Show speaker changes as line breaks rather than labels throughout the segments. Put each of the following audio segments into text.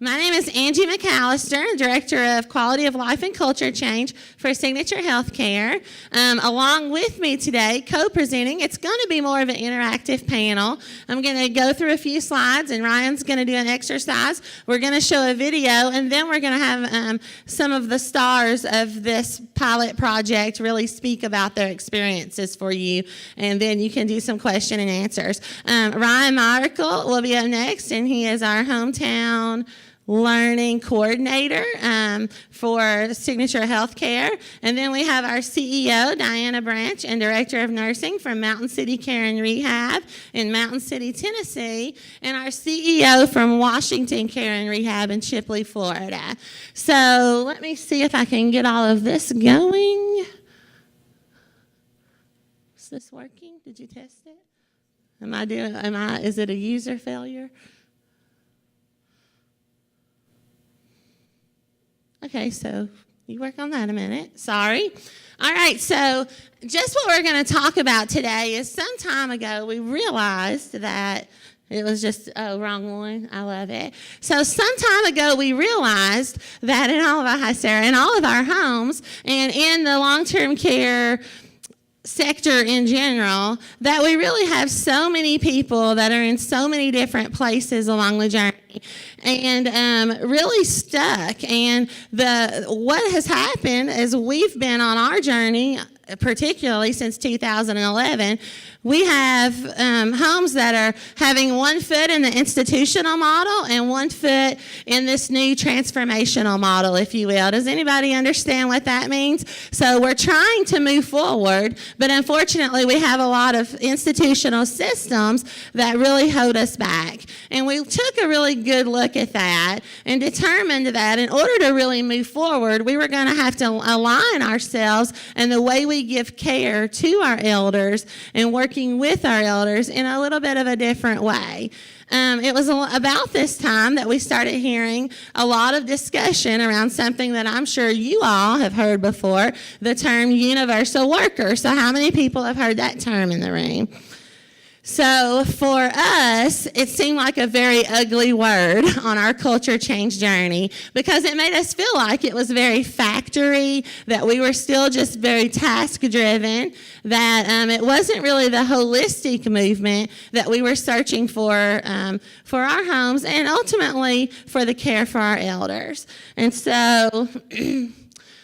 My name is Angie McAllister, Director of Quality of Life and Culture Change for Signature Healthcare. Along with me today, co-presenting, it's going to be more of an interactive panel. I'm going to go through a few slides, and Ryan's going to do an exercise. We're going to show a video, and then we're going to have some of the stars of this pilot project really speak about their experiences for you, and then you can do some question and answers. Ryan Miracle will be up next, and he is our hometown learning coordinator for Signature Healthcare. And then we have our CEO, Diana Branch, and Director of Nursing from Mountain City Care and Rehab in Mountain City, Tennessee, and our CEO from Washington Care and Rehab in Chipley, Florida. So let me see if I can get all of this going. Is this working? Did you test it? Is it a user failure? Okay, so you work on that a minute. Sorry. All right, so just what we're going to talk about today is some time ago we realized that it was just, wrong one. I love it. So some time ago we realized that in all of our homes and in the long-term care sector in general, that we really have so many people that are in so many different places along the journey and really stuck. And what has happened is we've been on our journey, particularly since 2011, we have homes that are having one foot in the institutional model and one foot in this new transformational model, if you will. Does anybody understand what that means? So we're trying to move forward, but unfortunately we have a lot of institutional systems that really hold us back. And we took a really good look at that and determined that in order to really move forward, we were going to have to align ourselves and the way we give care to our elders and working with our elders in a little bit of a different way. It was about this time that we started hearing a lot of discussion around something that I'm sure you all have heard before, the term universal worker. So how many people have heard that term in the room? So for us, it seemed like a very ugly word on our culture change journey because it made us feel like it was very factory, that we were still just very task-driven, that it wasn't really the holistic movement that we were searching for our homes and ultimately for the care for our elders. And so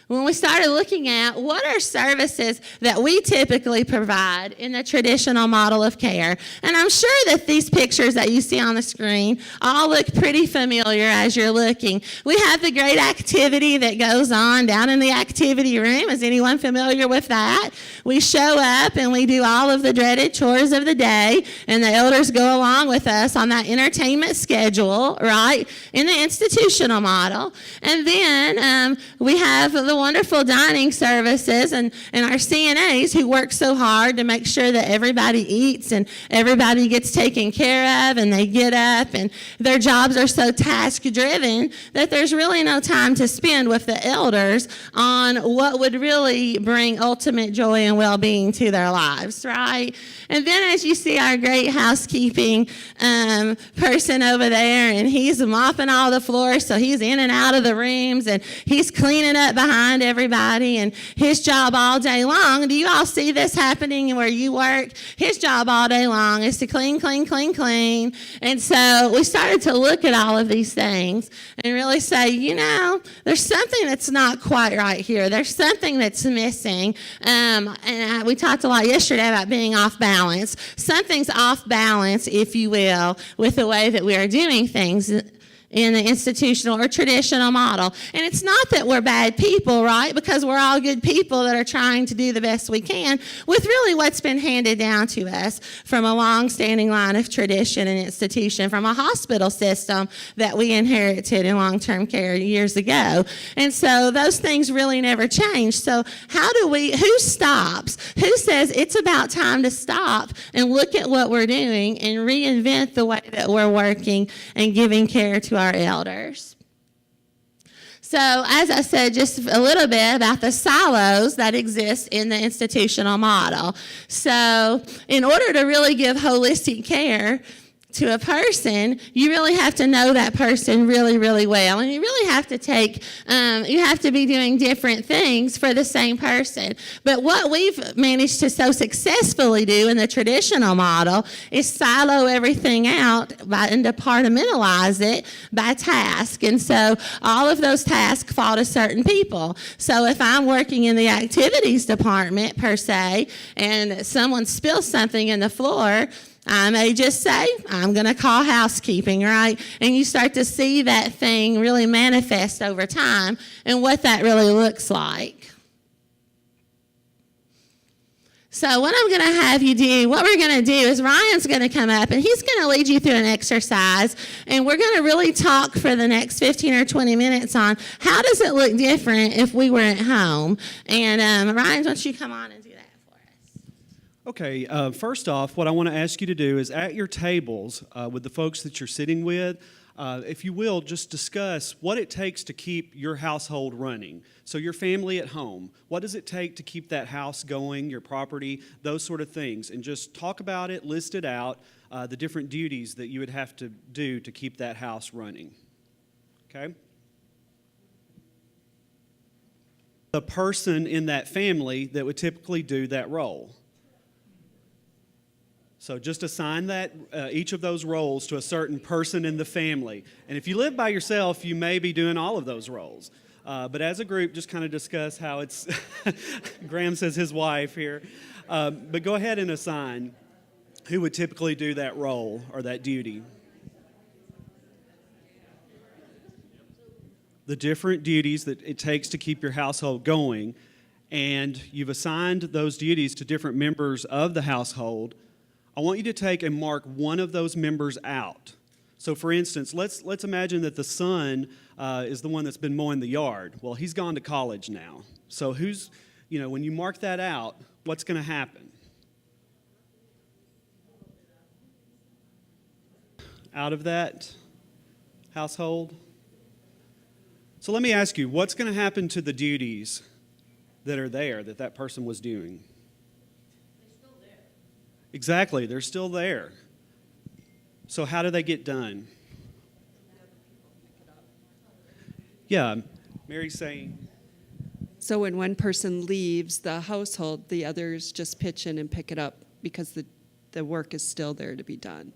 when we started looking at what are services that we typically provide in the traditional model of care, and I'm sure that these pictures that you see on the screen all look pretty familiar as you're looking. We have the great activity that goes on down in the activity room. Is anyone familiar with that? We show up and we do all of the dreaded chores of the day, and the elders go along with us on that entertainment schedule, right, in the institutional model. And then we have the wonderful dining services and our CNAs who work so hard to make sure that everybody eats and everybody gets taken care of and they get up, and their jobs are so task-driven that there's really no time to spend with the elders on what would really bring ultimate joy and well-being to their lives, right? And then as you see our great housekeeping person over there, and he's mopping all the floors, so he's in and out of the rooms, and he's cleaning up behind everybody, and his job all day long. Do you all see this happening where you work? His job all day long is to clean, clean, clean, clean. And so we started to look at all of these things and really say, there's something that's not quite right here. There's something that's missing. We talked a lot yesterday about being off balance. Something's off balance, if you will, with the way that we are doing things in the institutional or traditional model. And it's not that we're bad people, right? Because we're all good people that are trying to do the best we can with really what's been handed down to us from a long-standing line of tradition and institution, from a hospital system that we inherited in long-term care years ago. And so those things really never change. So who stops? Who says it's about time to stop and look at what we're doing and reinvent the way that we're working and giving care to our elders? So as I said just a little bit about the silos that exist in the institutional model. So in order to really give holistic care, to a person, you really have to know that person really, really well. And you really have to you have to be doing different things for the same person. But what we've managed to so successfully do in the traditional model is silo everything out and departmentalize it by task. And so all of those tasks fall to certain people. So if I'm working in the activities department, per se, and someone spills something in the floor, I may just say, I'm going to call housekeeping, right? And you start to see that thing really manifest over time and what that really looks like. So what I'm going to have you do, what we're going to do is Ryan's going to come up and he's going to lead you through an exercise, and we're going to really talk for the next 15 or 20 minutes on how does it look different if we were at home. And Ryan, why don't you come on and do that for us?
Okay, first off, what I want to ask you to do is at your tables with the folks that you're sitting with, if you will, just discuss what it takes to keep your household running. So your family at home, what does it take to keep that house going, your property, those sort of things, and just talk about it, list it out, the different duties that you would have to do to keep that house running. Okay? The person in that family that would typically do that role. So just assign that each of those roles to a certain person in the family. And if you live by yourself, you may be doing all of those roles. But as a group, just kind of discuss how it's, Graham says his wife here. But go ahead and assign who would typically do that role or that duty. The different duties that it takes to keep your household going. And you've assigned those duties to different members of the household. I want you to take and mark one of those members out. So for instance, let's imagine that the son is the one that's been mowing the yard. Well, he's gone to college now. So when you mark that out, what's going to happen? Out of that household? So let me ask you, what's going to happen to the duties that are there that person was doing? Exactly, they're still there. So how do they get done? Yeah, Mary's saying.
So when one person leaves the household, the others just pitch in and pick it up because the work is still there to be done.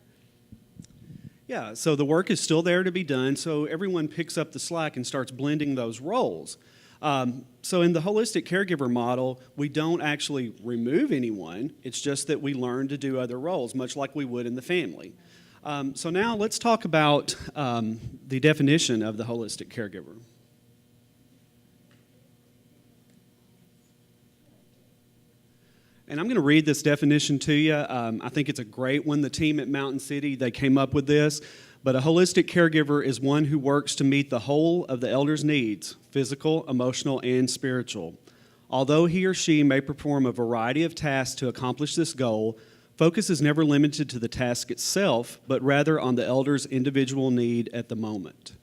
Yeah, so the work is still there to be done, so everyone picks up the slack and starts blending those roles. So in the holistic caregiver model, we don't actually remove anyone. It's just that we learn to do other roles, much like we would in the family. So now let's talk about the definition of the holistic caregiver. And I'm going to read this definition to you. I think it's a great one. The team at Mountain City, they came up with this. But a holistic caregiver is one who works to meet the whole of the elder's needs, physical, emotional, and spiritual. Although he or she may perform a variety of tasks to accomplish this goal, focus is never limited to the task itself, but rather on the elder's individual need at the moment.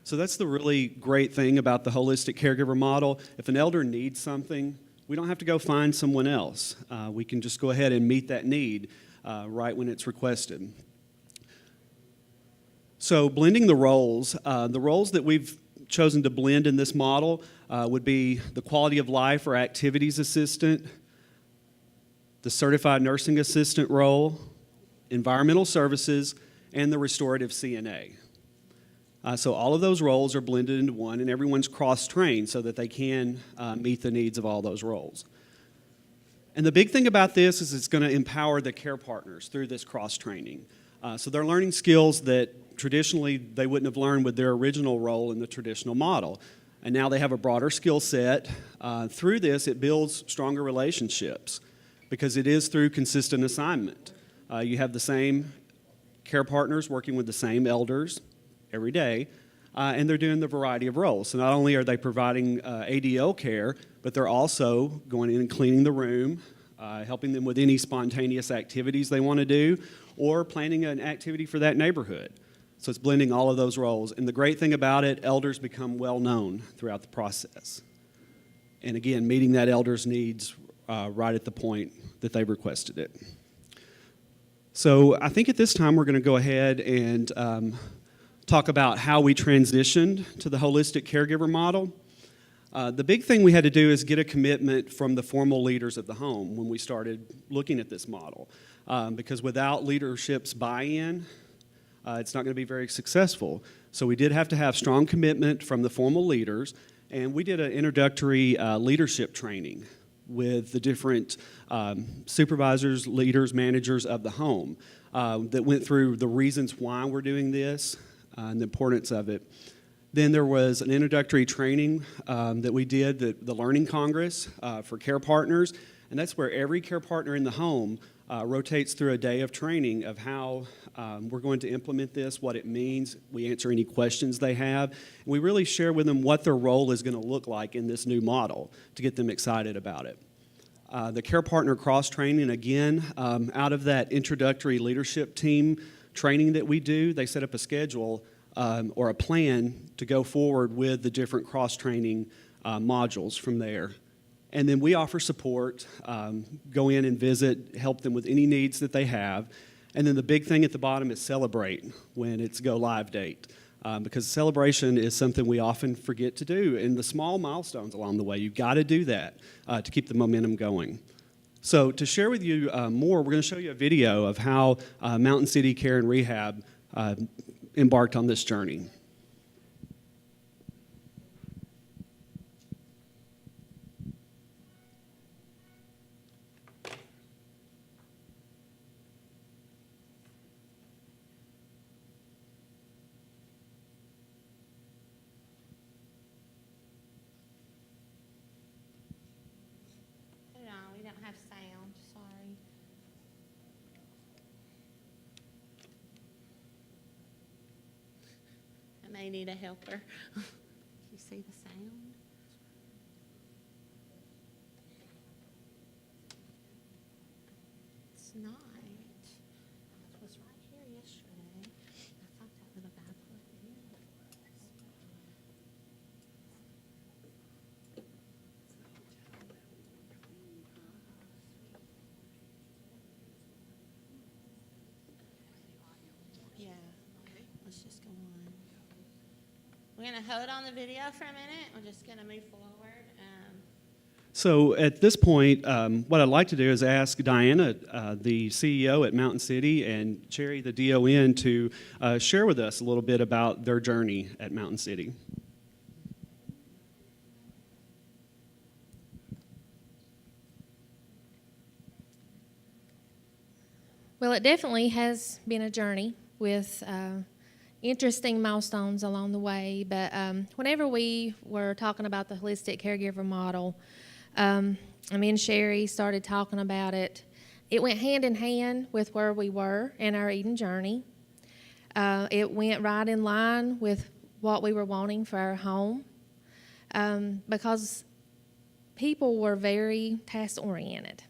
So that's the really great thing about the holistic caregiver model. If an elder needs something, we don't have to go find someone else. We can just go ahead and meet that need right when it's requested. So blending the roles that we've chosen to blend in this model would be the quality of life or activities assistant, the certified nursing assistant role, environmental services, and the restorative CNA. So all of those roles are blended into one, and everyone's cross-trained so that they can meet the needs of all those roles. And the big thing about this is it's going to empower the care partners through this cross-training. So they're learning skills that traditionally they wouldn't have learned with their original role in the traditional model. And now they have a broader skill set. Through this, it builds stronger relationships because it is through consistent assignment. You have the same care partners working with the same elders every day, and they're doing the variety of roles. So not only are they providing ADL care, but they're also going in and cleaning the room, helping them with any spontaneous activities they want to do, or planning an activity for that neighborhood. So it's blending all of those roles. And the great thing about it, elders become well known throughout the process. And again, meeting that elder's needs right at the point that they've requested it. So I think at this time we're going to go ahead and talk about how we transitioned to the holistic caregiver model. The big thing we had to do is get a commitment from the formal leaders of the home when we started looking at this model. Because without leadership's buy-in, it's not going to be very successful. So we did have to have strong commitment from the formal leaders, and we did an introductory leadership training with the different supervisors, leaders, managers of the home that went through the reasons why we're doing this and the importance of it. Then there was an introductory training that we did, the Learning Congress for care partners, and that's where every care partner in the home rotates through a day of training of how we're going to implement this, what it means. We answer any questions they have. And we really share with them what their role is going to look like in this new model to get them excited about it. The care partner cross-training, again, out of that introductory leadership team training that we do, they set up a schedule or a plan to go forward with the different cross-training modules from there. And then we offer support, go in and visit, help them with any needs that they have. And then the big thing at the bottom is celebrate when it's go live date. Because celebration is something we often forget to do. And the small milestones along the way, you've got to do that to keep the momentum going. So to share with you more, we're going to show you a video of how Mountain City Care and Rehab embarked on this journey.
We don't have sound, sorry. I may need a helper. You see the sound? It's not. It was right here yesterday. I thought that little guy plugged it in. Yeah, let's just go on. We're going to hold on the video for a minute. We're just going to move forward.
So at this point, what I'd like to do is ask Diana, the CEO at Mountain City, and Cherry, the DON, to share with us a little bit about their journey at Mountain City.
Well, it definitely has been a journey with interesting milestones along the way. But whenever we were talking about the holistic caregiver model, me and Sherry started talking about it. It went hand in hand with where we were in our Eden journey. It went right in line with what we were wanting for our home because people were very task-oriented.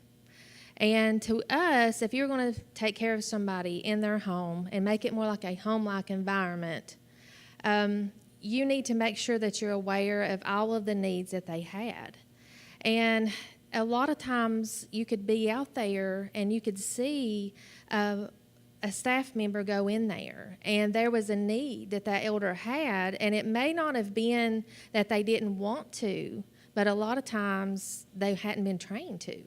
And to us, if you're going to take care of somebody in their home and make it more like a home-like environment, you need to make sure that you're aware of all of the needs that they had. And a lot of times you could be out there and you could see a staff member go in there and there was a need that elder had, and it may not have been that they didn't want to, but a lot of times they hadn't been trained to.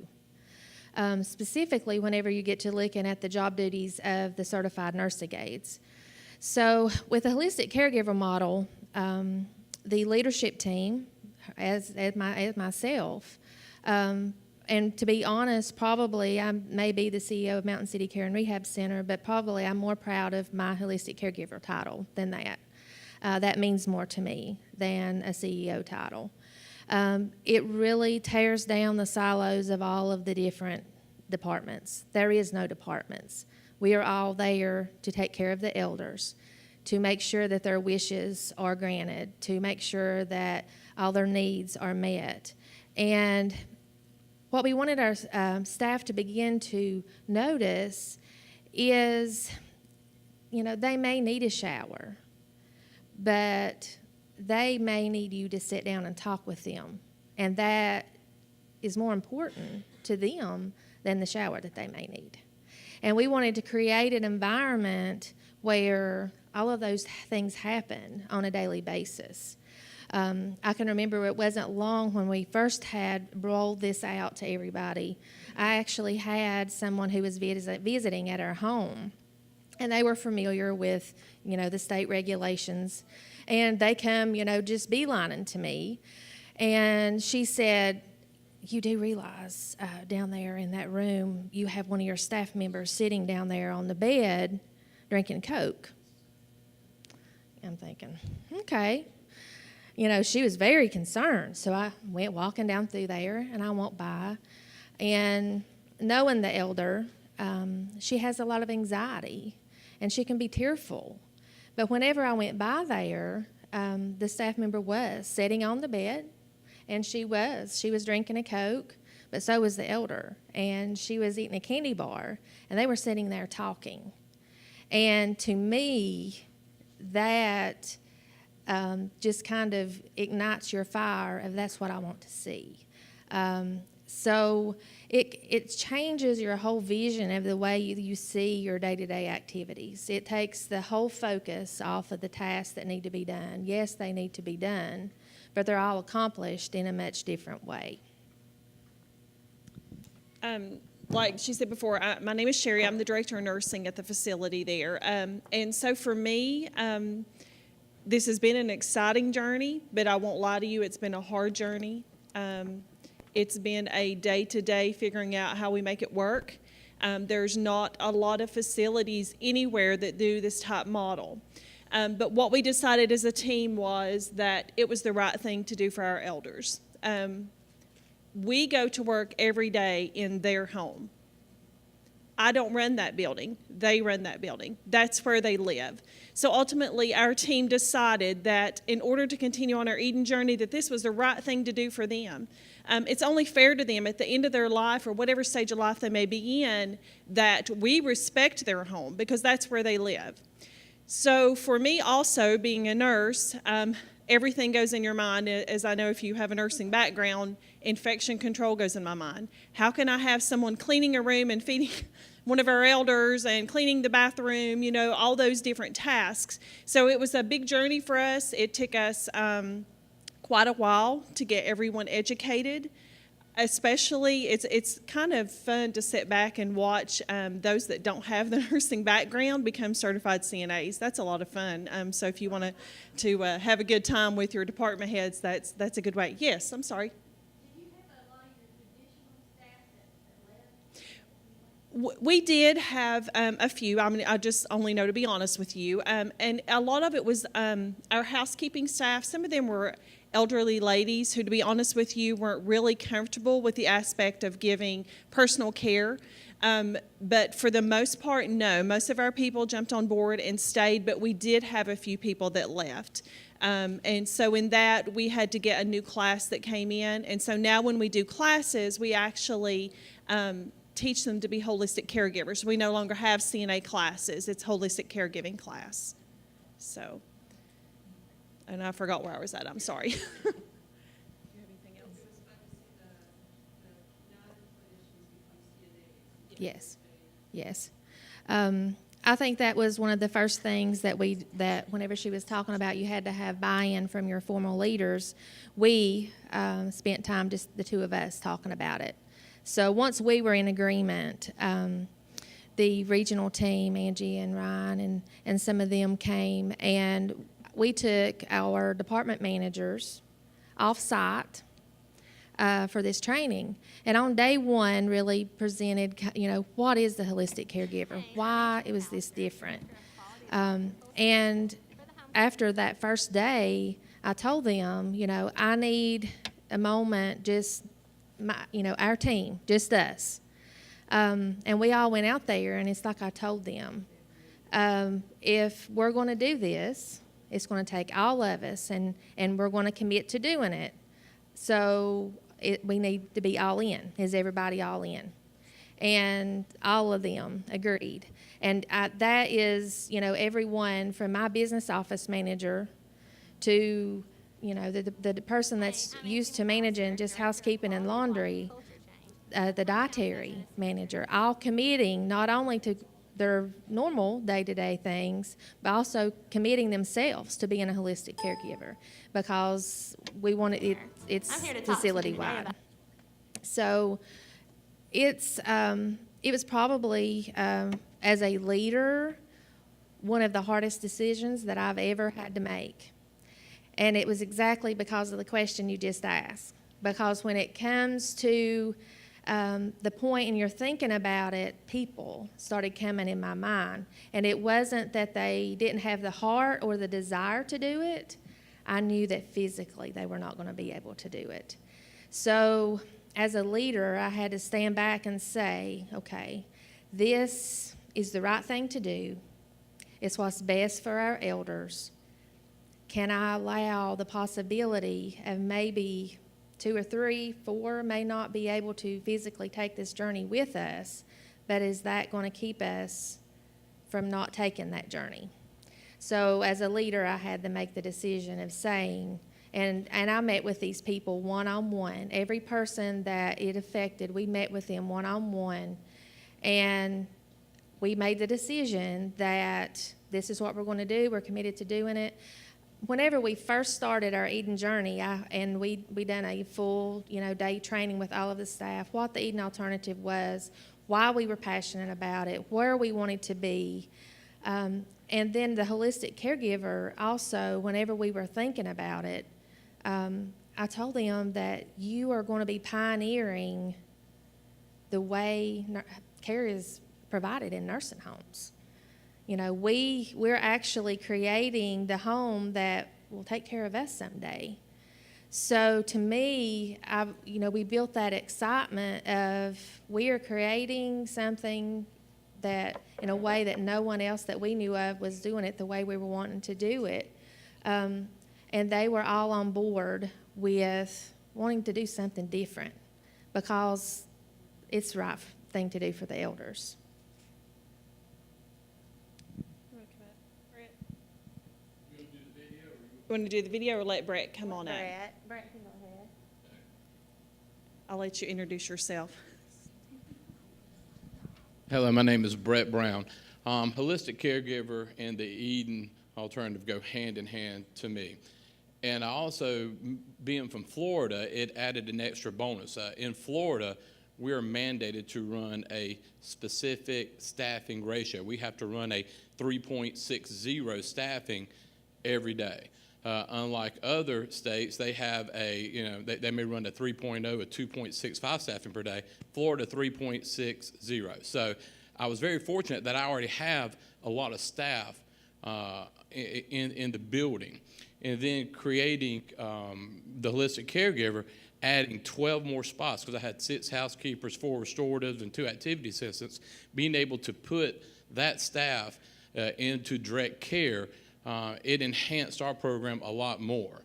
Specifically whenever you get to looking at the job duties of the certified nursing aides. So with the holistic caregiver model, the leadership team, as myself, and to be honest, probably I may be the CEO of Mountain City Care and Rehab Center, but probably I'm more proud of my holistic caregiver title than that. That means more to me than a CEO title. It really tears down the silos of all of the different departments. There is no departments. We are all there to take care of the elders, to make sure that their wishes are granted, to make sure that all their needs are met. And what we wanted our staff to begin to notice is, they may need a shower, but they may need you to sit down and talk with them. And that is more important to them than the shower that they may need. And we wanted to create an environment where all of those things happen on a daily basis. I can remember it wasn't long when we first had rolled this out to everybody. I actually had someone who was visiting at our home, and they were familiar with, the state regulations, and they come, just beelining to me, and she said, "You do realize down there in that room, you have one of your staff members sitting down there on the bed drinking Coke." I'm thinking, okay. She was very concerned. So I went walking down through there, and I walked by. And knowing the elder, she has a lot of anxiety, and she can be tearful. But whenever I went by there, the staff member was sitting on the bed, and she was drinking a Coke, but so was the elder. And she was eating a candy bar, and they were sitting there talking. And to me, that just kind of ignites your fire of that's what I want to see. So it changes your whole vision of the way you see your day-to-day activities. It takes the whole focus off of the tasks that need to be done. Yes, they need to be done, but they're all accomplished in a much different way.
Like she said before, my name is Sherry. I'm the director of nursing at the facility there. And so for me, this has been an exciting journey, but I won't lie to you, it's been a hard journey. It's been a day-to-day figuring out how we make it work. There's not a lot of facilities anywhere that do this type model. But what we decided as a team was that it was the right thing to do for our elders. We go to work every day in their home. I don't run that building. They run that building. That's where they live. So ultimately, our team decided that in order to continue on our Eden journey, that this was the right thing to do for them. It's only fair to them at the end of their life or whatever stage of life they may be in that we respect their home because that's where they live. So for me also, being a nurse, everything goes in your mind. As I know, if you have a nursing background, infection control goes in my mind. How can I have someone cleaning a room and feeding one of our elders and cleaning the bathroom, all those different tasks. So it was a big journey for us. It took us quite a while to get everyone educated. Especially, it's kind of fun to sit back and watch those that don't have the nursing background become certified CNAs. That's a lot of fun. So if you want to have a good time with your department heads, that's a good way. Yes, I'm sorry. We did have a few. I just only know, to be honest with you. And a lot of it was our housekeeping staff. Some of them were elderly ladies who, to be honest with you, weren't really comfortable with the aspect of giving personal care. But for the most part, no. Most of our people jumped on board and stayed, but we did have a few people that left. And so in that, we had to get a new class that came in. And so now when we do classes, we actually teach them to be holistic caregivers. We no longer have CNA classes. It's holistic caregiving class. So, and I forgot where I was at. I'm sorry. Do you have anything else?
Yes. I think that was one of the first things that whenever she was talking about you had to have buy-in from your formal leaders, we spent time just the two of us talking about it. So once we were in agreement, the regional team, Angie and Ryan and some of them came, and we took our department managers off-site for this training. And on day one, really presented, what is the holistic caregiver? Why was this different? And after that first day, I told them, I need a moment, just our team, just us. And we all went out there, and it's like I told them, if we're going to do this, it's going to take all of us, and we're going to commit to doing it. So we need to be all in. Is everybody all in? And all of them agreed. And that is, everyone from my business office manager to the person that's used to managing just housekeeping and laundry, the dietary manager, all committing not only to their normal day-to-day things, but also committing themselves to being a holistic caregiver, because we want it's
I'm here to talk to you today
facility-wide.
about-
So it was probably, as a leader, one of the hardest decisions that I've ever had to make. And it was exactly because of the question you just asked. Because when it comes to the point and you're thinking about it, people started coming in my mind. And it wasn't that they didn't have the heart or the desire to do it. I knew that physically they were not going to be able to do it. So as a leader, I had to stand back and say, okay, this is the right thing to do. It's what's best for our elders. Can I allow the possibility of maybe 2 or 3, 4 may not be able to physically take this journey with us, but is that going to keep us from not taking that journey? So as a leader, I had to make the decision of saying, and I met with these people one-on-one. Every person that it affected, we met with them one-on-one, and we made the decision that this is what we're going to do. We're committed to doing it. Whenever we first started our Eden journey, and we done a full day training with all of the staff, what the Eden Alternative was, why we were passionate about it, where we wanted to be. And then the holistic caregiver also, whenever we were thinking about it, I told them that you are going to be pioneering the way care is provided in nursing homes. We're actually creating the home that will take care of us someday. So to me, we built that excitement of we are creating something that in a way that no one else that we knew of was doing it the way we were wanting to do it. And they were all on board with wanting to do something different because it's the right thing to do for the elders.
Want to do the video or let Bret come on up?
Bret, can go ahead.
I'll let you introduce yourself.
Hello, my name is Bret Brown. Holistic caregiver and the Eden Alternative go hand in hand to me. And I also, being from Florida, it added an extra bonus. In Florida, we are mandated to run a specific staffing ratio. We have to run a 3.60 staffing every day. Unlike other states, they have they may run a 3.0, a 2.65 staffing per day. Florida, 3.60. So I was very fortunate that I already have a lot of staff in the building. And then creating the holistic caregiver, adding 12 more spots, because I had 6 housekeepers, 4 restoratives, and 2 activity assistants, being able to put that staff into direct care, it enhanced our program a lot more.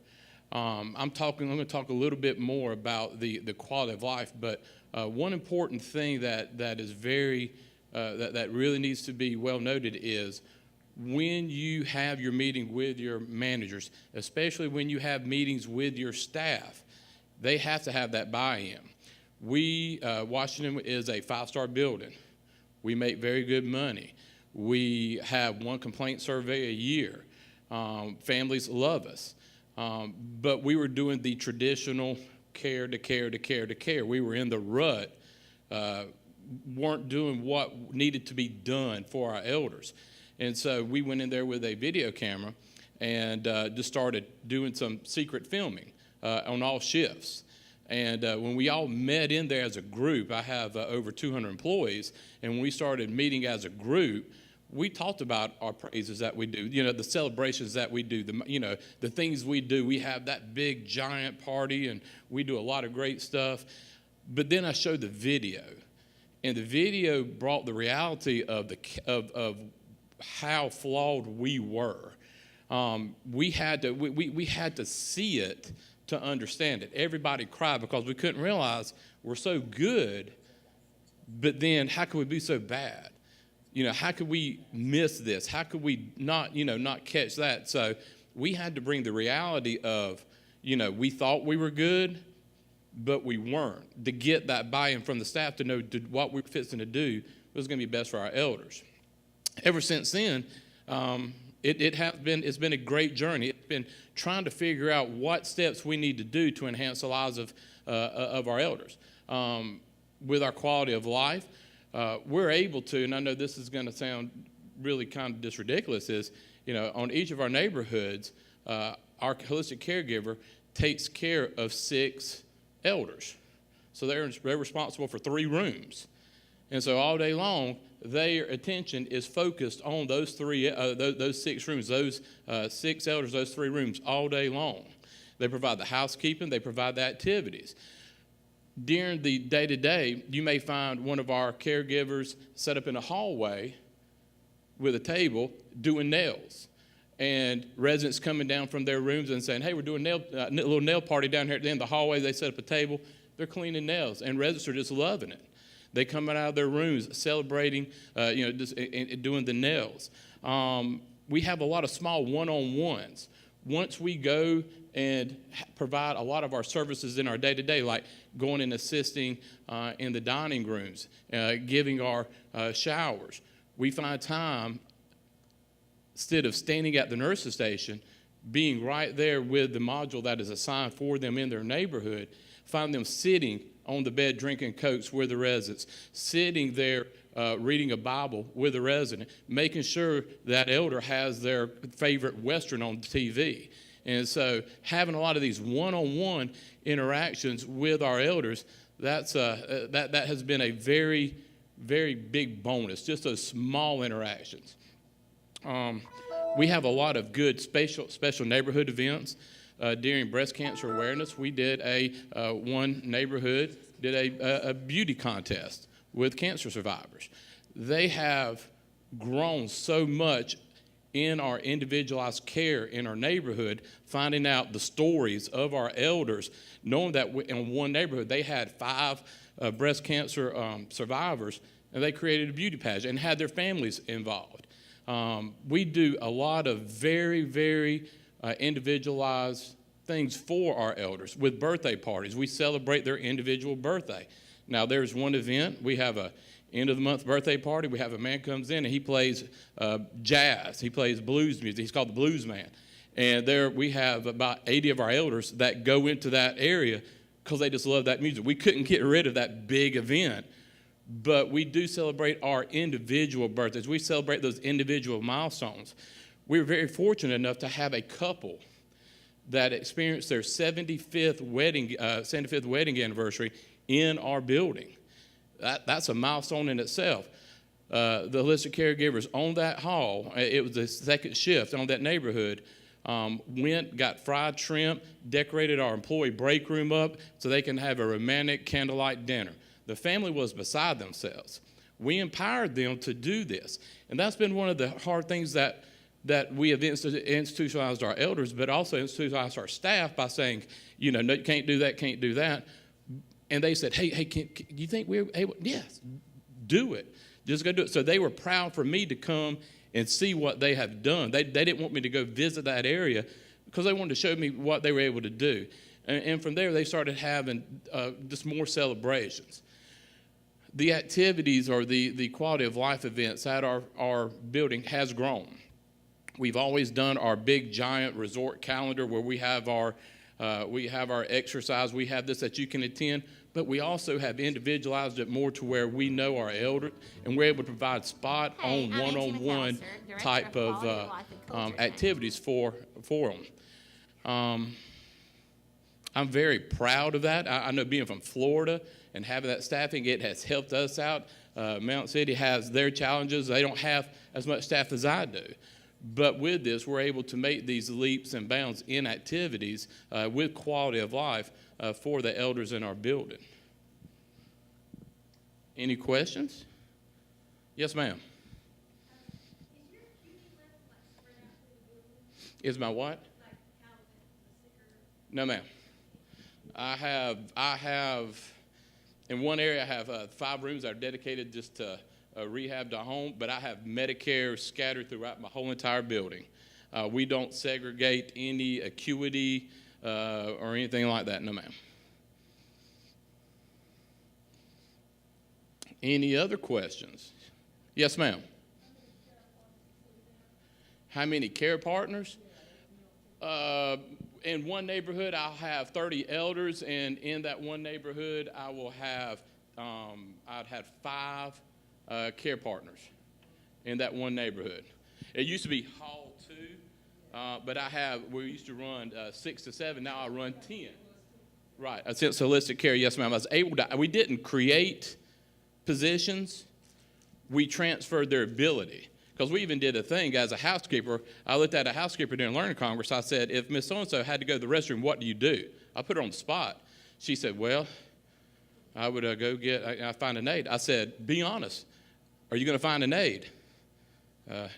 I'm going to talk a little bit more about the quality of life, but one important thing that is very that really needs to be well noted is when you have your meeting with your managers, especially when you have meetings with your staff, they have to have that buy-in. Washington is a 5-star building. We make very good money. We have 1 complaint survey a year. Families love us. But we were doing the traditional care to care to care to care. We were in the rut, weren't doing what needed to be done for our elders. And so we went in there with a video camera and just started doing some secret filming on all shifts. And when we all met in there as a group, I have over 200 employees, and when we started meeting as a group, we talked about our praises that we do, the celebrations that we do, the things we do. We have that big, giant party, and we do a lot of great stuff. But then I showed the video, and the video brought the reality of how flawed we were. We had to see it to understand it. Everybody cried because we couldn't realize we're so good, but then how could we be so bad? How could we miss this? How could we not catch that? So we had to bring the reality of, we thought we were good, but we weren't. To get that buy-in from the staff to know what we're fixing to do was going to be best for our elders. Ever since then, it's been a great journey. It's been trying to figure out what steps we need to do to enhance the lives of our elders. With our quality of life, we're able to, and I know this is going to sound really kind of just ridiculous, is, on each of our neighborhoods, our holistic caregiver takes care of 6 elders. So they're responsible for 3 rooms. And so all day long, their attention is focused on those 6 rooms, those 6 elders, those 3 rooms all day long. They provide the housekeeping, they provide the activities. During the day-to-day, you may find one of our caregivers set up in a hallway with a table doing nails. And residents coming down from their rooms and saying, hey, we're doing a little nail party down here at the end of the hallway. They set up a table. They're cleaning nails. And residents are just loving it. They come out of their rooms celebrating, just doing the nails. We have a lot of small one-on-ones. Once we go and provide a lot of our services in our day-to-day, like going and assisting in the dining rooms, giving our showers, we find time, instead of standing at the nurse's station, being right there with the module that is assigned for them in their neighborhood, find them sitting on the bed drinking Cokes with the residents, sitting there reading a Bible with the resident, making sure that elder has their favorite Western on TV. And so having a lot of these one-on-one interactions with our elders, that has been a very, very big bonus, just those small interactions. We have a lot of good special neighborhood events. During breast cancer awareness, we did one neighborhood did a beauty contest with cancer survivors. They have grown so much in our individualized care in our neighborhood, finding out the stories of our elders, knowing that in one neighborhood they had 5 breast cancer survivors, and they created a beauty pageant and had their families involved. We do a lot of very, very individualized things for our elders. With birthday parties, we celebrate their individual birthday. Now, there's one event, we have a end of the month birthday party. We have a man comes in and he plays jazz. He plays blues music. He's called the Blues Man. And there we have about 80 of our elders that go into that area because they just love that music. We couldn't get rid of that big event, but we do celebrate our individual birthdays. We celebrate those individual milestones. We're very fortunate enough to have a couple that experienced their 75th wedding anniversary in our building. That's a milestone in itself. The holistic caregivers on that hall, it was the second shift on that neighborhood, got fried shrimp, decorated our employee break room up so they can have a romantic candlelight dinner. The family was beside themselves. We empowered them to do this. And that's been one of the hard things that we have institutionalized our elders, but also institutionalized our staff by saying, no, you can't do that, can't do that. And they said, hey, can you think we're able? Yes, do it. Just go do it. So they were proud for me to come and see what they have done. They didn't want me to go visit that area because they wanted to show me what they were able to do. And from there, they started having just more celebrations. The activities or the quality of life events at our building has grown. We've always done our big, giant resort calendar where we have our exercise. We have this that you can attend, but we also have individualized it more to where we know our elders, and we're able to provide spot-on, one-on-one type of activities for them. I'm very proud of that. I know being from Florida and having that staffing, it has helped us out. Mountain City has their challenges. They don't have as much staff as I do. But with this, we're able to make these leaps and bounds in activities with quality of life for the elders in our building. Any questions? Yes, ma'am. Is my what? No, ma'am. I have, in one area, I have 5 rooms that are dedicated just to rehab to home, but I have Medicare scattered throughout my whole entire building. We don't segregate any acuity or anything like that. No, ma'am. Any other questions? Yes, ma'am. How many care partners? In one neighborhood, I'll have 30 elders, and in that one neighborhood, I will have, I'd have 5 care partners in that one neighborhood. It used to be Hall 2, but we used to run 6 to 7, now I run 10. Right, since holistic care, yes, ma'am. I was able to, we didn't create positions, we transferred their ability. Because we even did a thing as a housekeeper. I looked at a housekeeper during Learning Congress. I said, if Miss So-and-so had to go to the restroom, what do you do? I put her on the spot. She said, well, I would go I find an aide. I said, be honest. Are you going to find an aide?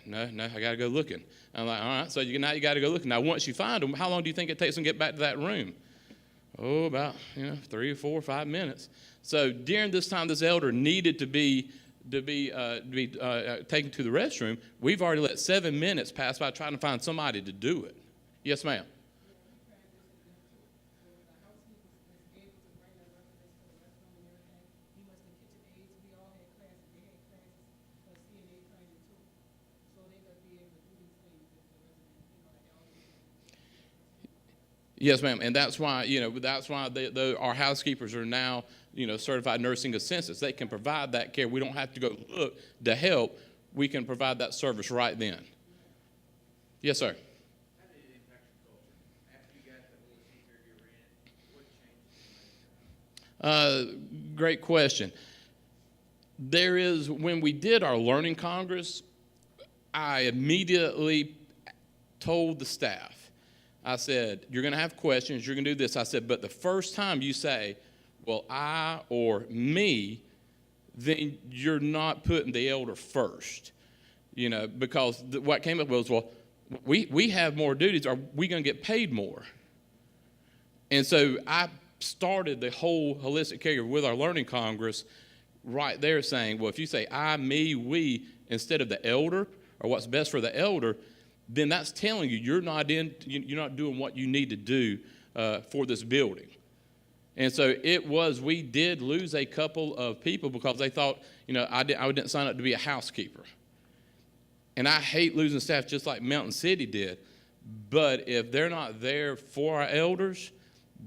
No, I got to go looking. I'm like, all right, so now you got to go looking. Now, once you find them, how long do you think it takes them to get back to that room? Oh, about 3 or 4 or 5 minutes. So during this time, this elder needed to be taken to the restroom. We've already let 7 minutes pass by trying to find somebody to do it. Yes, ma'am. Yes, ma'am, and that's why our housekeepers are now certified nursing assistants. They can provide that care. We don't have to go look to help. We can provide that service right then. Yes, sir. How did it impact your culture after you got the holistic caregiver in? What changes? Great question. When we did our learning congress, I immediately told the staff. I said, you're going to have questions, you're going to do this. I said, but the first time you say, well, I or me, then you're not putting the elder first. Because what came up was, well, we have more duties. Are we going to get paid more? And so I started the whole holistic caregiver with our learning congress right there saying, well, if you say I, me, we, instead of the elder, or what's best for the elder, then that's telling you you're not doing what you need to do for this building. And so we did lose a couple of people because they thought, I didn't sign up to be a housekeeper. And I hate losing staff just like Mountain City did. But if they're not there for our elders,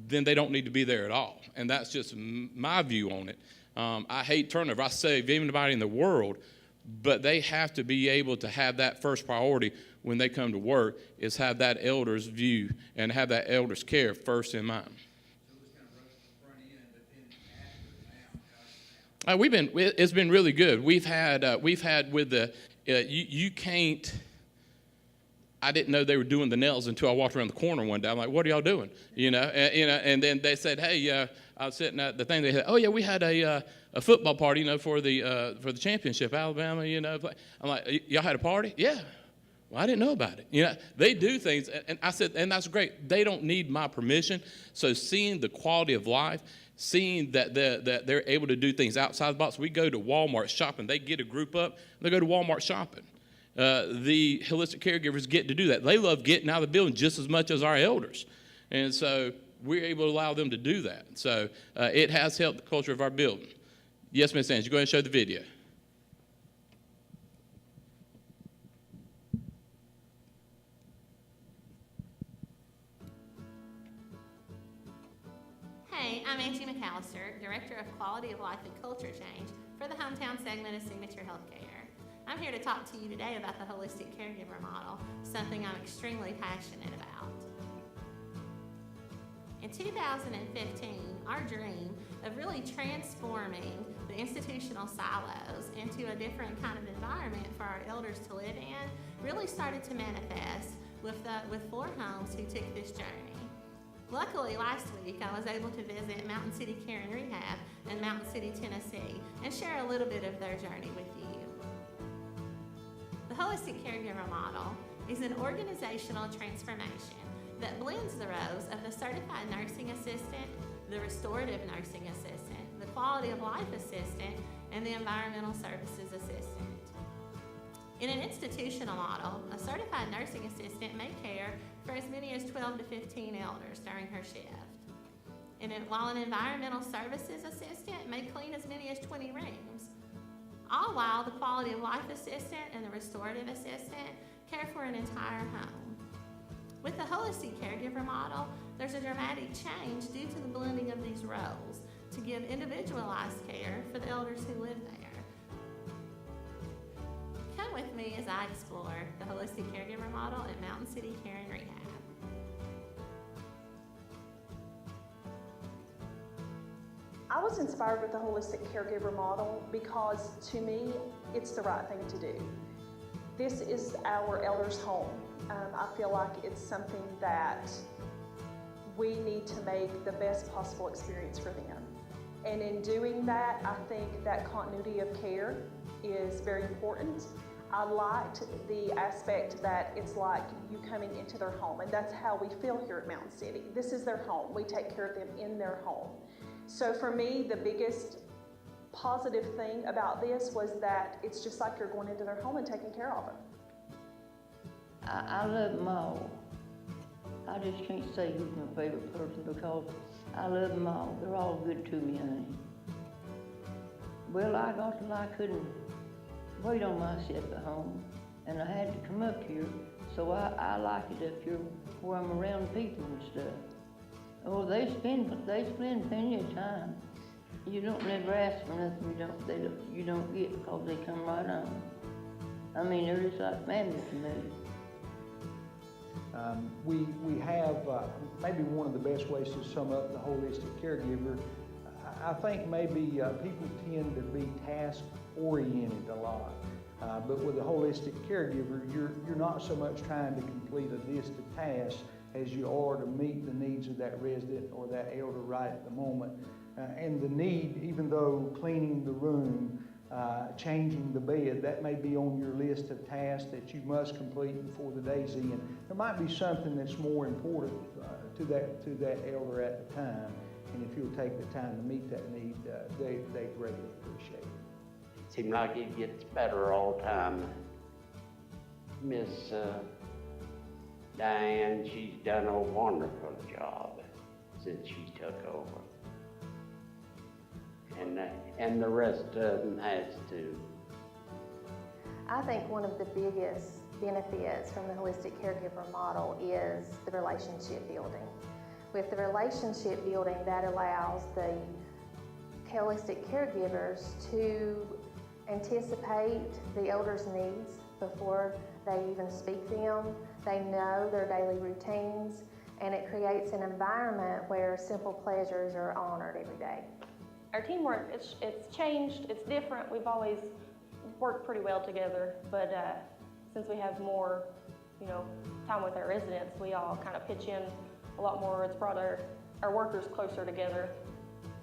then they don't need to be there at all. And that's just my view on it. I hate turnover. I save anybody in the world, but they have to be able to have that first priority when they come to work, is have that elder's view and have that elder's care first in mind. It's been really good. We've had with the you can't. I didn't know they were doing the nails until I walked around the corner one day. I'm like, what are y'all doing? And then they said, hey, I was sitting at the thing. They said, oh yeah, we had a football party, for the championship, Alabama. I'm like, y'all had a party? Yeah. Well, I didn't know about it. They do things, and I said, and that's great. They don't need my permission. So seeing the quality of life, seeing that they're able to do things outside the box. We go to Walmart shopping. They get a group up. They go to Walmart shopping. The holistic caregivers get to do that. They love getting out of the building just as much as our elders. And so we're able to allow them to do that. So it has helped the culture of our building. Yes, Ms. Angie, go ahead and show the video.
Hey, I'm Angie McAllister, Director of Quality of Life and Culture Change for the hometown segment of Signature Healthcare. I'm here to talk to you today about the holistic caregiver model, something I'm extremely passionate about. In 2015, our dream of really transforming the institutional silos into a different kind of environment for our elders to live in really started to manifest with 4 homes who took this journey. Luckily, last week, I was able to visit Mountain City Care and Rehab in Mountain City, Tennessee, and share a little bit of their journey with you. The holistic caregiver model is an organizational transformation that blends the roles of the certified nursing assistant, the restorative nursing assistant, the quality of life assistant, and the environmental services assistant. In an institutional model, a certified nursing assistant may care for as many as 12 to 15 elders during her shift. While an environmental services assistant may clean as many as 20 rooms, all while the quality of life assistant and the restorative assistant care for an entire home. With the holistic caregiver model, there's a dramatic change due to the blending of these roles to give individualized care for the elders who live there. Come with me as I explore the holistic caregiver model at Mountain City Care and Rehab.
I was inspired with the holistic caregiver model because, to me, it's the right thing to do. This is our elders' home. I feel like it's something that we need to make the best possible experience for them. And in doing that, I think that continuity of care is very important. I liked the aspect that it's like you coming into their home, and that's how we feel here at Mountain City. This is their home. We take care of them in their home. So for me, the biggest positive thing about this was that it's just like you're going into their home and taking care of them.
I love them all. I just can't say who's my favorite person because I love them all. They're all good to me, honey. Well, I got till I couldn't wait on myself at home, and I had to come up here, so I like it up here where I'm around people and stuff. Oh, they spend plenty of time. You don't never ask for nothing you don't get because they come right on. I mean, they're just like family to me.
We have maybe one of the best ways to sum up the holistic caregiver. I think maybe people tend to be task-oriented a lot, but with a holistic caregiver, you're not so much trying to complete a list of tasks as you are to meet the needs of that resident or that elder right at the moment. And the need, even though cleaning the room, changing the bed, that may be on your list of tasks that you must complete before the day's end. There might be something that's more important to that elder at the time, and if you'll take the time to meet that need, they greatly appreciate it.
Seems like it gets better all the time. Miss Diane, she's done a wonderful job since she took over. And the rest of them has too.
I think one of the biggest benefits from the holistic caregiver model is the relationship building. With the relationship building, that allows the holistic caregivers to anticipate the elder's needs before they even speak them. They know their daily routines, and it creates an environment where simple pleasures are honored every day.
Our teamwork, it's changed, it's different. We've always worked pretty well together, but since we have more, time with our residents, we all kind of pitch in a lot more. It's brought our workers closer together,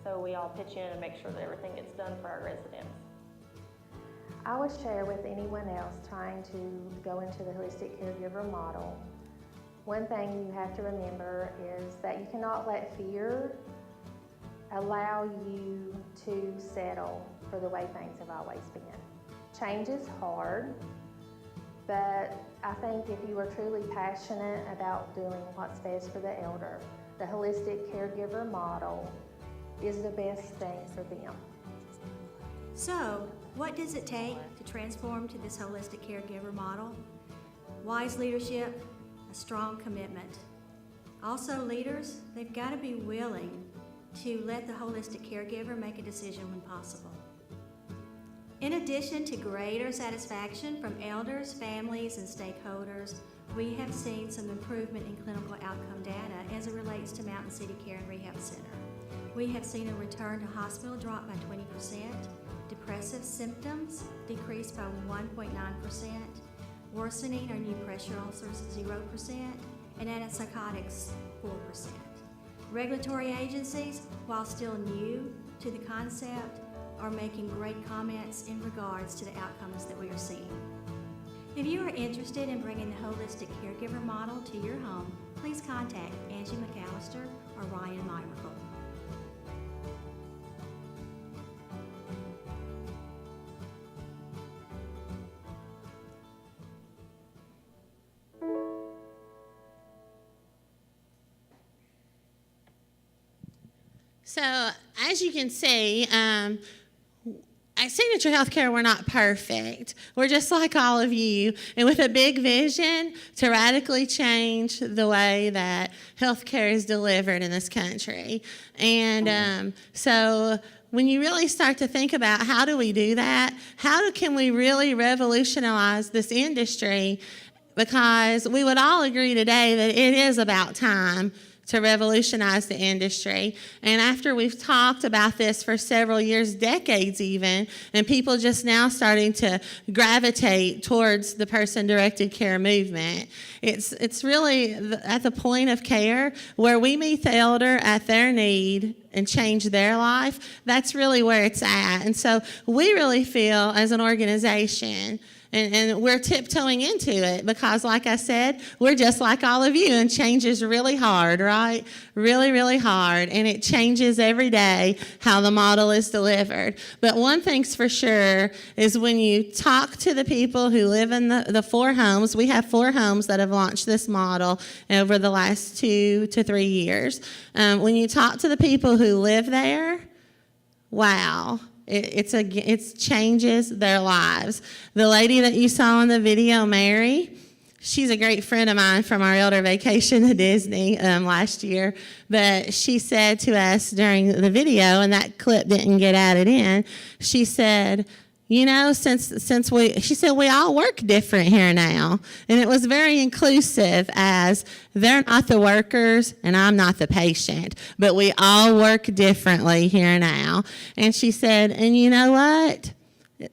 so we all pitch in and make sure that everything gets done for our residents.
I would share with anyone else trying to go into the holistic caregiver model, one thing you have to remember is that you cannot let fear allow you to settle for the way things have always been. Change is hard, but I think if you are truly passionate about doing what's best for the elder, the holistic caregiver model is the best thing for them.
So, what does it take to transform to this holistic caregiver model? Wise leadership, a strong commitment. Also, leaders, they've got to be willing to let the holistic caregiver make a decision when possible. In addition to greater satisfaction from elders, families, and stakeholders, we have seen some improvement in clinical outcome data as it relates to Mountain City Care and Rehab Center. We have seen a return to hospital drop by 20%, depressive symptoms decreased by 1.9%, worsening or new pressure ulcers 0%, and antipsychotics 4%. Regulatory agencies, while still new to the concept, are making great comments in regards to the outcomes that we are seeing. If you are interested in bringing the holistic caregiver model to your home, please contact Angie McAllister or Ryan Myrickle.
So, as you can see, at Signature Healthcare, we're not perfect. We're just like all of you, and with a big vision to radically change the way that healthcare is delivered in this country. And so when you really start to think about how do we do that, can we really revolutionize this industry, because we would all agree today that it is about time to revolutionize the industry. And after we've talked about this for several years, decades even, and people just now starting to gravitate towards the person-directed care movement, it's really at the point of care where we meet the elder at their need and change their life. That's really where it's at. And so we really feel as an organization, and we're tiptoeing into it because, like I said, we're just like all of you, and change is really hard, right? Really, really hard, and it changes every day how the model is delivered. But one thing's for sure is when you talk to the people who live in the 4 homes, we have 4 homes that have launched this model over the last 2 to 3 years. When you talk to the people who live there, wow. It changes their lives. The lady that you saw in the video, Mary, she's a great friend of mine from our elder vacation to Disney last year. But she said to us during the video, and that clip didn't get added in, she said, you know, she said, we all work different here now. And it was very inclusive, as they're not the workers and I'm not the patient, but we all work differently here now. And she said, and you know what?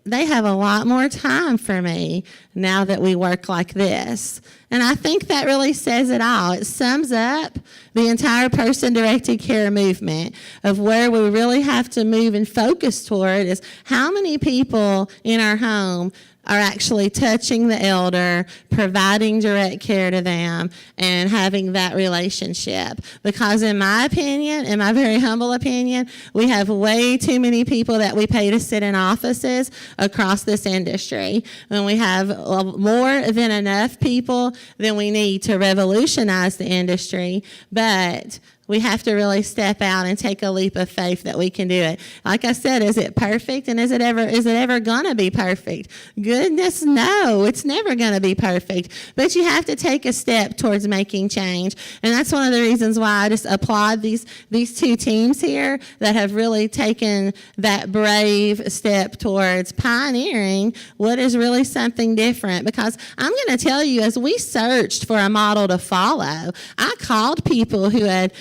They have a lot more time for me now that we work like this. And I think that really says it all. It sums up the entire person-directed care movement of where we really have to move and focus toward is how many people in our home are actually touching the elder, providing direct care to them, and having that relationship. Because in my opinion, in my very humble opinion, we have way too many people that we pay to sit in offices across this industry. And we have more than enough people than we need to revolutionize the industry. But we have to really step out and take a leap of faith that we can do it. Like I said, is it perfect? And is it ever going to be perfect? Goodness, no, it's never going to be perfect. But you have to take a step towards making change. And that's one of the reasons why I just applaud these 2 teams here that have really taken that brave step towards pioneering what is really something different. Because I'm going to tell you, as we searched for a model to follow, I called people who had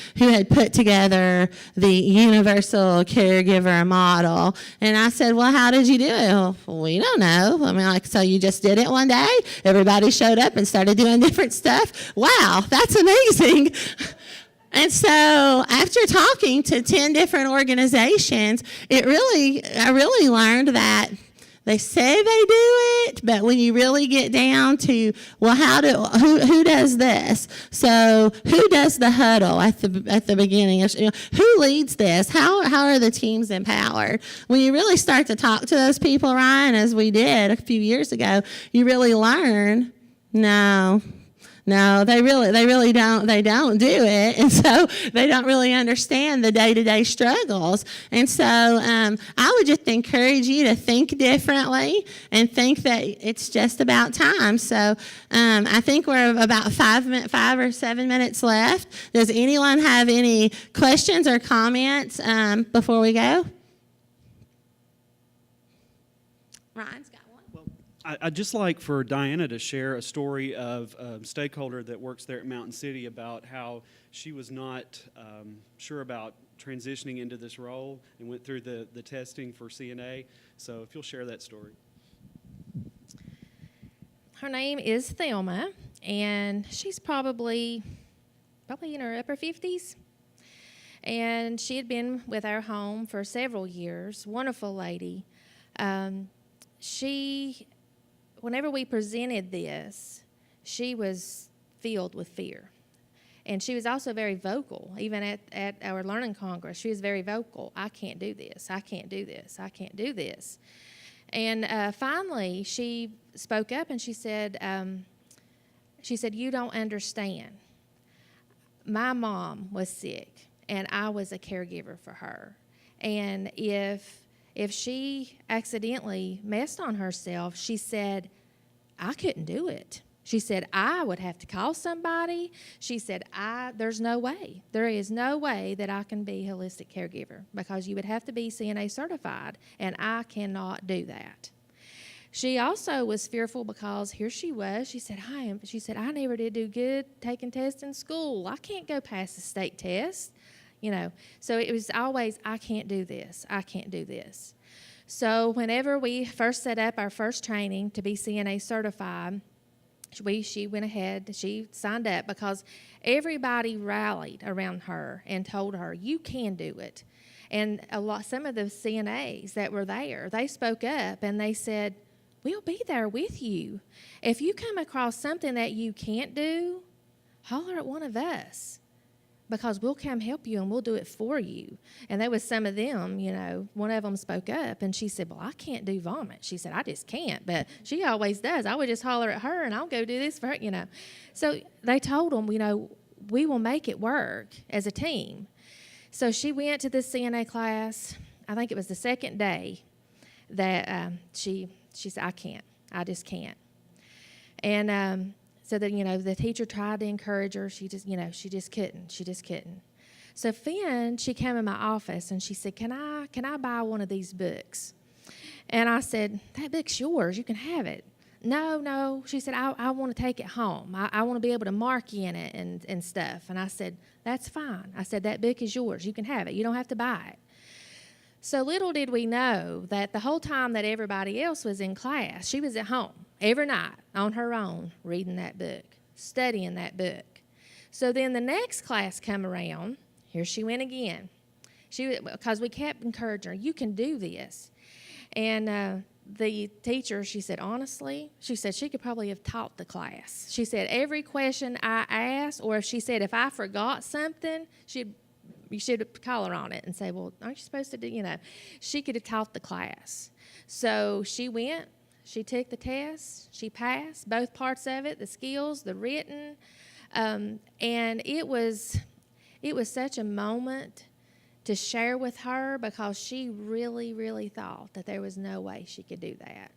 put together the universal caregiver model. And I said, well, how did you do it? Well, we don't know. I mean, like, so you just did it one day? Everybody showed up and started doing different stuff? Wow, that's amazing. And so after talking to 10 different organizations, I really learned that they say they do it, but when you really get down to, well, who does this? So who does the huddle at the beginning? Who leads this? How are the teams empowered? When you really start to talk to those people, Ryan, as we did a few years ago, you really learn, no, they really don't. They don't do it, and so they don't really understand the day-to-day struggles. And so I would just encourage you to think differently and think that it's just about time. So I think we're about 5 or 7 minutes left. Does anyone have any questions or comments before we go? Ryan's got one.
I'd just like for Diana to share a story of a stakeholder that works there at Mountain City about how she was not sure about transitioning into this role and went through the testing for CNA. So if you'll share that story.
Her name is Thelma, and she's probably in her upper 50s. And she had been with our home for several years. Wonderful lady. Whenever we presented this, she was filled with fear. And she was also very vocal. Even at our learning congress, she was very vocal. I can't do this. I can't do this. I can't do this. And finally, she spoke up and she said, you don't understand. My mom was sick, and I was a caregiver for her. And if if she accidentally messed on herself, she said, I couldn't do it. She said, I would have to call somebody. She said, there's no way. There is no way that I can be a holistic caregiver because you would have to be CNA certified, and I cannot do that. She also was fearful because here she was. She said, I never did do good taking tests in school. I can't go past the state test. So it was always, I can't do this. I can't do this. So whenever we first set up our first training to be CNA certified, she went ahead, she signed up because everybody rallied around her and told her, you can do it. And some of the CNAs that were there, they spoke up and they said, we'll be there with you. If you come across something that you can't do, holler at one of us because we'll come help you and we'll do it for you. And there was some of them, one of them spoke up and she said, well, I can't do vomit. She said, I just can't, but she always does. I would just holler at her and I'll go do this for her, So they told them, we will make it work as a team. So she went to the CNA class. I think it was the second day that she said, I can't. I just can't. And so that, the teacher tried to encourage her. She just couldn't. She just couldn't. So then she came in my office and she said, can I buy one of these books? And I said, that book's yours. You can have it. No. She said, I want to take it home. I want to be able to mark in it and stuff. And I said, that's fine. I said, that book is yours. You can have it. You don't have to buy it. So little did we know that the whole time that everybody else was in class, she was at home every night on her own reading that book, studying that book. So then the next class come around, here she went again. Because we kept encouraging her, you can do this. And the teacher, she said, honestly, she said she could probably have taught the class. She said every question I asked, or if she said if I forgot something, you should call her on it and say, well, aren't you supposed to do, She could have taught the class. So she went, she took the test, she passed both parts of it, the skills, the written, and it was such a moment to share with her because she really, really thought that there was no way she could do that.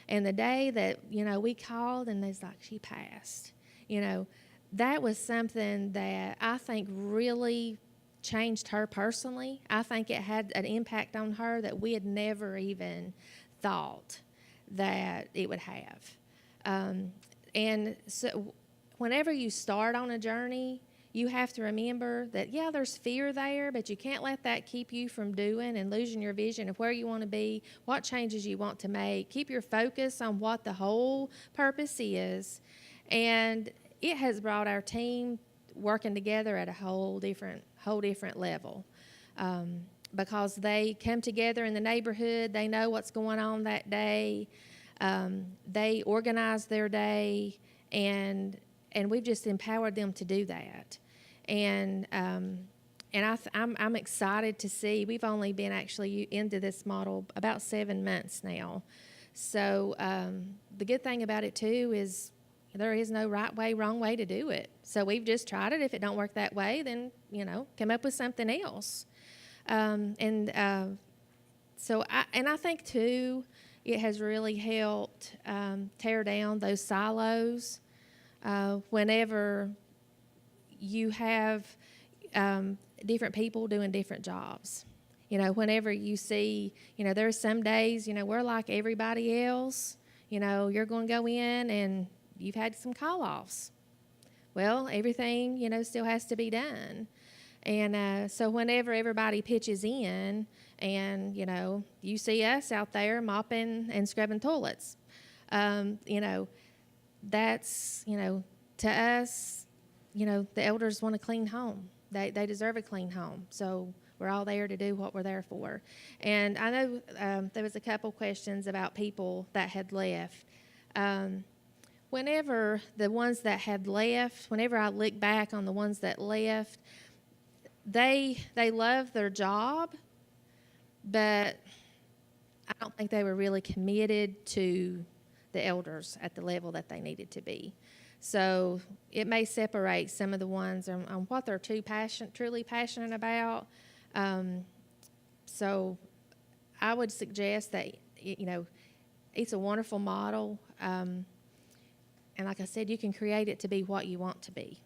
And the day that, we called and it's like she passed, that was something that I think really changed her personally. I think it had an impact on her that we had never even thought that it would have. And so whenever you start on a journey, you have to remember that, there's fear there, but you can't let that keep you from doing and losing your vision of where you want to be, what changes you want to make. Keep your focus on what the whole purpose is. And it has brought our team working together at a whole different level because they come together in the neighborhood. They know what's going on that day. They organize their day, and we've just empowered them to do that. And I'm excited to see. We've only been actually into this model about 7 months now. So the good thing about it too is there is no right way, wrong way to do it. So we've just tried it. If it don't work that way, then, come up with something else. I think, too, it has really helped tear down those silos. Whenever you have different people doing different jobs. Whenever you see, there's some days, we're like everybody else. You're going to go in and you've had some call-offs. Well, everything, still has to be done. And so whenever everybody pitches in and, you see us out there mopping and scrubbing toilets, that's, to us, the elders want a clean home. They deserve a clean home. So we're all there to do what we're there for. And I know there was a couple questions about people that had left. Whenever the ones that had left, whenever I look back on the ones that left, they loved their job, but I don't think they were really committed to the elders at the level that they needed to be. So it may separate some of the ones on what they're truly passionate about. So I would suggest that, it's a wonderful model. And like I said, you can create it to be what you want to be.